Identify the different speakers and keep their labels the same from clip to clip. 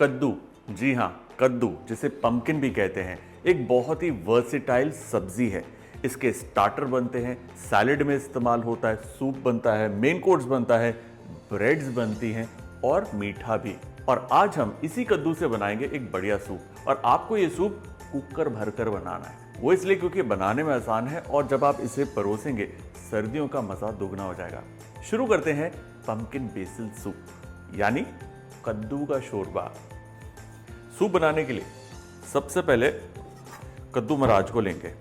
Speaker 1: कद्दू, जी हाँ कद्दू, जिसे पंपकिन भी कहते हैं, एक बहुत ही वर्सेटाइल सब्जी है। इसके स्टार्टर बनते हैं, सैलेड में इस्तेमाल होता है, सूप बनता है, मेन कोर्स बनता है, ब्रेड्स बनती हैं और मीठा भी। और आज हम इसी कद्दू से बनाएंगे एक बढ़िया सूप। और आपको ये सूप कुकर भरकर बनाना है, वो इसलिए क्योंकि बनाने में आसान है और जब आप इसे परोसेंगे सर्दियों का मजा दुगना हो जाएगा। शुरू करते हैं पंपकिन बेसिल सूप, यानी कद्दू का शोरबा। सूप बनाने के लिए सबसे पहले कद्दू महाराज को लेंगे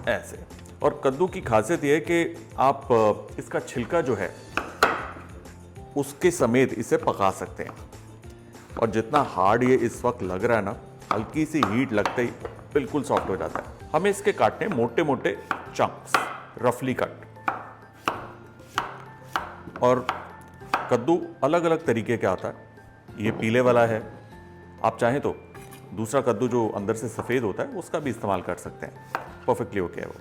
Speaker 1: ऐसे। और कद्दू की खासियत यह है कि आप इसका छिलका जो है उसके समेत इसे पका सकते हैं। और जितना हार्ड ये इस वक्त लग रहा है ना, हल्की सी हीट लगते ही बिल्कुल सॉफ्ट हो जाता है। हमें इसके काटने मोटे मोटे चंक्स, रफली कट। और कद्दू अलग अलग तरीके का आता है। ये पीले वाला है, आप चाहें तो दूसरा कद्दू जो अंदर से सफ़ेद होता है उसका भी इस्तेमाल कर सकते हैं, परफेक्टली ओके है वो।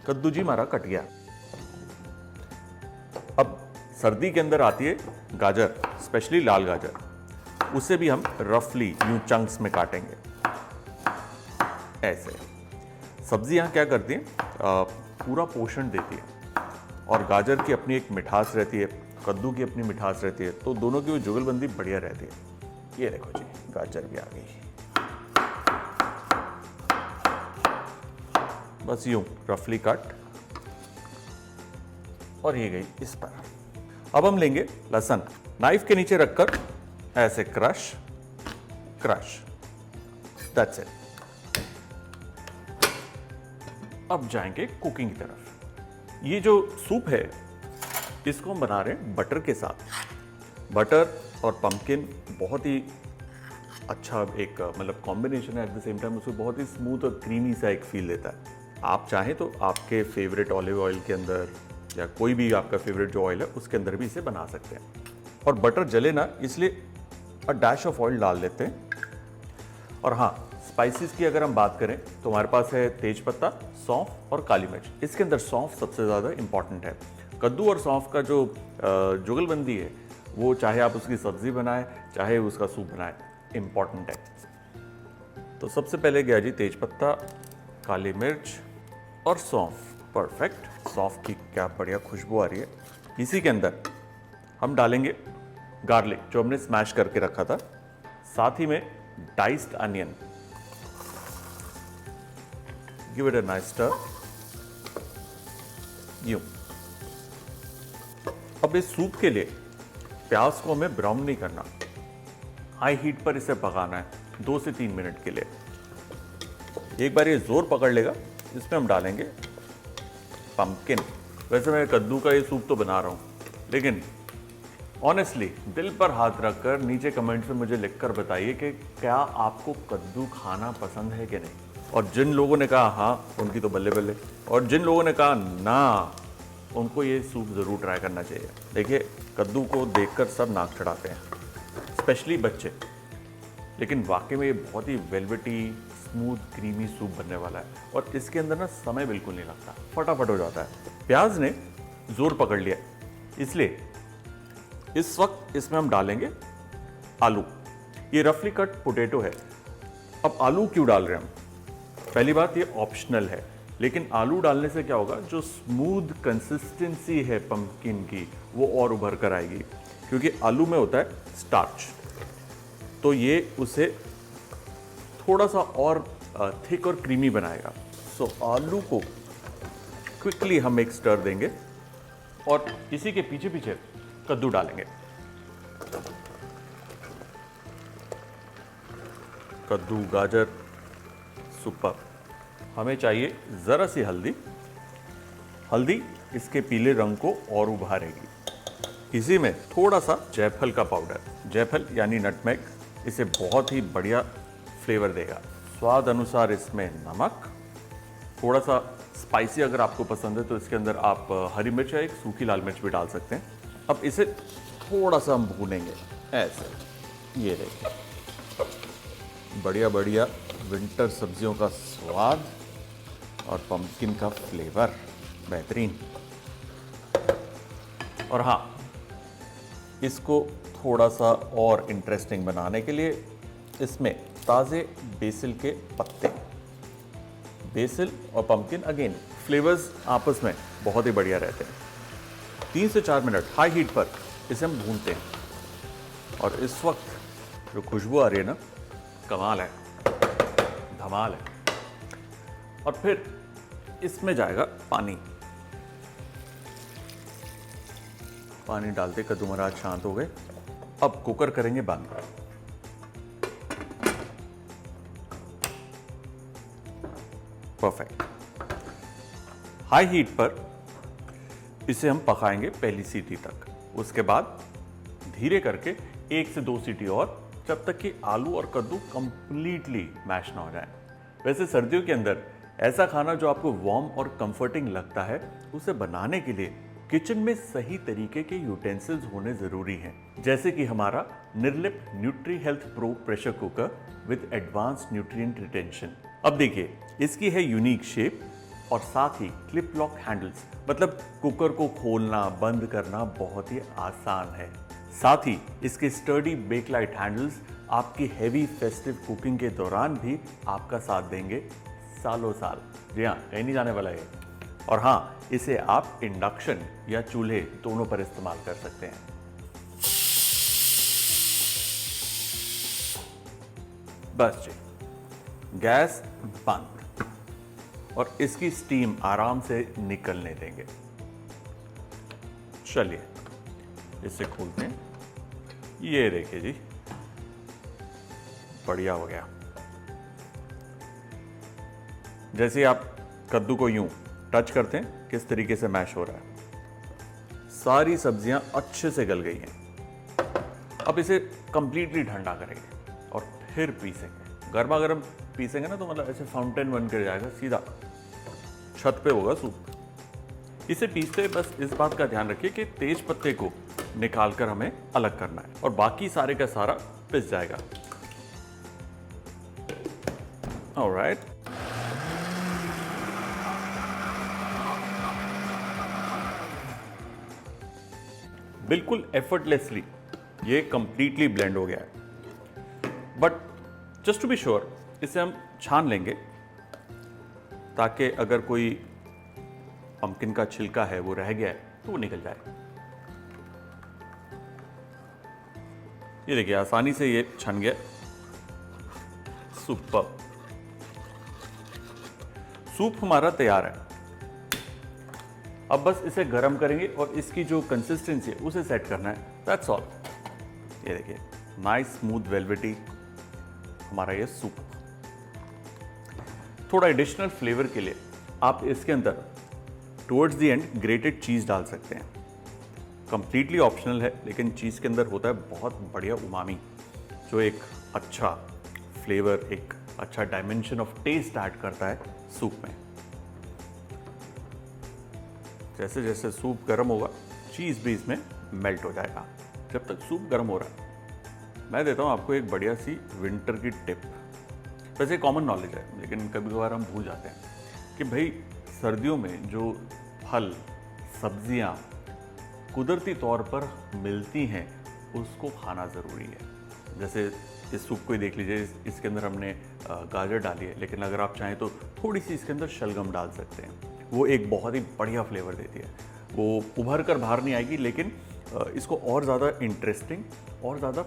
Speaker 1: कद्दू जी हमारा कट गया। अब सर्दी के अंदर आती है गाजर, स्पेशली लाल गाजर, उसे भी हम रफली यूं चंक्स में काटेंगे ऐसे। सब्जी यहाँ क्या करती है, पूरा पोषण देती है और गाजर की अपनी एक मिठास रहती है, कद्दू की अपनी मिठास रहती है, तो दोनों की वो जुगलबंदी बढ़िया रहती है। ये देखो जी, गाजर भी आ गई। बस यूं रफली कट, और ये गई इस पर। अब हम लेंगे लहसुन, नाइफ के नीचे रखकर ऐसे क्रश क्रश, दैट्स इट। अब जाएंगे कुकिंग की तरफ। ये जो सूप है इसको हम बना रहे हैं बटर के साथ। बटर और पंपकिन बहुत ही अच्छा एक मतलब कॉम्बिनेशन है। एट द सेम टाइम उसको बहुत ही स्मूथ और क्रीमी सा एक फील देता है। आप चाहें तो आपके फेवरेट ऑलिव ऑयल के अंदर या कोई भी आपका फेवरेट जो ऑयल है उसके अंदर भी इसे बना सकते हैं। और बटर जले ना, इसलिए अ डैश ऑफ ऑयल डाल लेते हैं। और हाँ, स्पाइसेस की अगर हम बात करें तो हमारे पास है तेज पत्ता, सौंफ और काली मिर्च। इसके अंदर सौंफ सबसे ज़्यादा इंपॉर्टेंट है। कद्दू और सौंफ का जो जुगलबंदी है वो चाहे आप उसकी सब्जी बनाएं चाहे उसका सूप बनाएं, इंपॉर्टेंट है। तो सबसे पहले गया जी तेज पत्ता, काली मिर्च और सौंफ। परफेक्ट, सौंफ की क्या बढ़िया खुशबू आ रही है। इसी के अंदर हम डालेंगे गार्लिक जो हमने स्मैश करके रखा था, साथ ही में diced onion. Give it a nice stir. यूं। अब इस सूप के लिए प्याज को हमें ब्राउन नहीं करना, हाई हीट पर इसे पकाना है 2 से 3 मिनट के लिए। एक बार ये जोर पकड़ लेगा, इसमें हम डालेंगे पंपकिन। वैसे मैं कद्दू का ये सूप तो बना रहा हूँ, लेकिन ऑनेस्टली दिल पर हाथ रखकर नीचे कमेंट्स में मुझे लिखकर बताइए कि क्या आपको कद्दू खाना पसंद है कि नहीं। और जिन लोगों ने कहा हाँ, उनकी तो बल्ले बल्ले, और जिन लोगों ने कहा ना, उनको ये सूप ज़रूर ट्राई करना चाहिए। देखिए, कद्दू को देखकर सब नाक चढ़ाते हैं, स्पेशली बच्चे, लेकिन वाकई में ये बहुत ही वेलवेटी स्मूथ क्रीमी सूप बनने वाला है। और इसके अंदर ना समय बिल्कुल नहीं लगता, फटाफट हो जाता है। प्याज ने जोर पकड़ लिया, इसलिए इस वक्त इसमें हम डालेंगे आलू। ये रफली कट पोटैटो है। अब आलू क्यों डाल रहे हैं हम? पहली बात, ये ऑप्शनल है, लेकिन आलू डालने से क्या होगा, जो स्मूथ कंसिस्टेंसी है पंपकिन की वो और उभर कर आएगी, क्योंकि आलू में होता है स्टार्च, तो ये उसे थोड़ा सा और थिक और क्रीमी बनाएगा। सो आलू को क्विकली हम एक स्टर देंगे और इसी के पीछे पीछे कद्दू डालेंगे। कद्दू, गाजर, सुपर। हमें चाहिए ज़रा सी हल्दी। हल्दी इसके पीले रंग को और उभारेगी। इसी में थोड़ा सा जायफल का पाउडर, जायफल यानी नटमेग, इसे बहुत ही बढ़िया फ्लेवर देगा। स्वाद अनुसार इसमें नमक, थोड़ा सा स्पाइसी अगर आपको पसंद है तो इसके अंदर आप हरी मिर्च या एक सूखी लाल मिर्च भी डाल सकते हैं। अब इसे थोड़ा सा हम भूनेंगे ऐसे। ये देखिए, बढ़िया बढ़िया विंटर सब्जियों का स्वाद और पंपकिन का फ्लेवर बेहतरीन। और हाँ, इसको थोड़ा सा और इंटरेस्टिंग बनाने के लिए इसमें ताज़े बेसिल के पत्ते, बेसिल और पंपकिन, अगेन फ्लेवर्स आपस में बहुत ही बढ़िया रहते हैं। 3 से 4 मिनट हाई हीट पर इसे हम भूनते हैं और इस वक्त जो खुशबू आ रही है ना, कमाल है, धमाल है। और फिर इसमें जाएगा पानी। पानी डालते कद्दू महाराज शांत हो गए। अब कुकर करेंगे बंद। परफेक्ट। हाई हीट पर इसे हम पकाएंगे पहली सीटी तक। उसके बाद धीरे करके 1 से 2 सीटी और, जब तक कि आलू और कद्दू कंप्लीटली मैश ना हो जाए। वैसे सर्दियों के अंदर ऐसा खाना जो आपको वार्म और कंफर्टिंग लगता है, उसे बनाने के लिए किचन में सही तरीके के यूटेंसिल्स होने जरूरी हैं, जैसे कि हमारा Nirlep nutri health pro pressure cooker with advanced nutrient retention. अब देखिए, इसकी है यूनिक शेप और साथ ही क्लिप लॉक हैंडल्स, मतलब कुकर को खोलना बंद करना बहुत ही आसान है। साथ ही इसके स्टर्डी बेकलाइट हैंडल्स आपकी हेवी फेस्टिव कुकिंग के दौरान भी आपका साथ देंगे सालों साल। जी हाँ, कहीं नहीं जाने वाला है। और हाँ, इसे आप इंडक्शन या चूल्हे दोनों पर इस्तेमाल कर सकते हैं। बस जी, गैस बंद और इसकी स्टीम आराम से निकलने देंगे। चलिए इसे खोलते हैं। ये देखिए जी, बढ़िया हो गया। जैसे आप कद्दू को यूं टच करते हैं, किस तरीके से मैश हो रहा है। सारी सब्जियां अच्छे से गल गई हैं। अब इसे कंप्लीटली ठंडा करेंगे और फिर पीसेंगे। गर्मा गर्म पीसेंगे ना, तो मतलब ऐसे फाउंटेन बन कर जाएगा, सीधा छत पे होगा सूप। इसे पीसते बस इस बात का ध्यान रखिए कि तेज पत्ते को निकालकर हमें अलग करना है और बाकी सारे का सारा पिस जाएगा। ऑलराइट। बिल्कुल एफर्टलेसली ये कंप्लीटली ब्लेंड हो गया है। But just to be sure इसे हम छान लेंगे, ताकि अगर कोई पंपकिन का छिलका है वो रह गया है तो वो निकल जाए। ये देखिए, आसानी से ये छन गया। सुपर। सूप हमारा तैयार है। अब बस इसे गर्म करेंगे और इसकी जो कंसिस्टेंसी है उसे सेट करना है। That's all. ये देखिए, नाइस स्मूथ वेलवेटी हमारा ये सूप। थोड़ा एडिशनल फ्लेवर के लिए आप इसके अंदर टुवर्ड्स द एंड ग्रेटेड चीज डाल सकते हैं। कंप्लीटली ऑप्शनल है, लेकिन चीज के अंदर होता है बहुत बढ़िया उमामी, जो एक अच्छा फ्लेवर, एक अच्छा डायमेंशन ऑफ टेस्ट ऐड करता है सूप में। जैसे जैसे सूप गर्म होगा, चीज़ भी इसमें मेल्ट हो जाएगा। जब तक सूप गर्म हो रहा है, मैं देता हूँ आपको एक बढ़िया सी विंटर की टिप। वैसे कॉमन नॉलेज है, लेकिन कभी कभार हम भूल जाते हैं कि भाई सर्दियों में जो फल सब्जियाँ कुदरती तौर पर मिलती हैं, उसको खाना ज़रूरी है। जैसे इस सूप को ही देख लीजिए, इसके अंदर हमने गाजर डाली है, लेकिन अगर आप चाहें तो थोड़ी सी इसके अंदर शलगम डाल सकते हैं। वो एक बहुत ही बढ़िया फ्लेवर देती है। वो उभर कर बाहर नहीं आएगी, लेकिन इसको और ज़्यादा इंटरेस्टिंग और ज़्यादा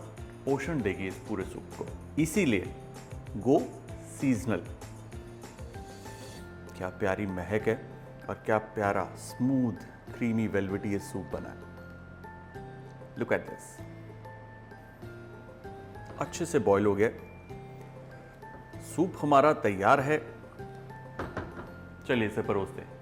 Speaker 1: पोषण देगी इस पूरे सूप को। इसीलिए गो सीजनल। क्या प्यारी महक है और क्या प्यारा स्मूथ क्रीमी वेलवेटी ये सूप बना है। Look at this. अच्छे से बॉईल हो गया, सूप हमारा तैयार है। चलिए इसे परोसते हैं।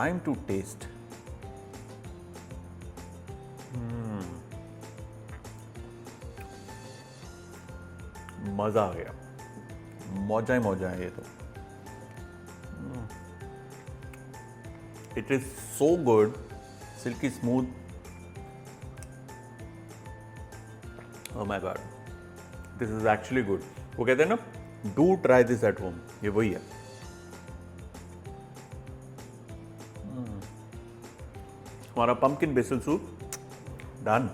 Speaker 1: Time to taste. मजा आ गया, मौजा ही मौजा है ये तो। It is so good, silky smooth. Oh my God, this is actually good. वो कहते हैं ना, do try this at home, ये वही है। हमारा पंपकिन बेसल सूप डन।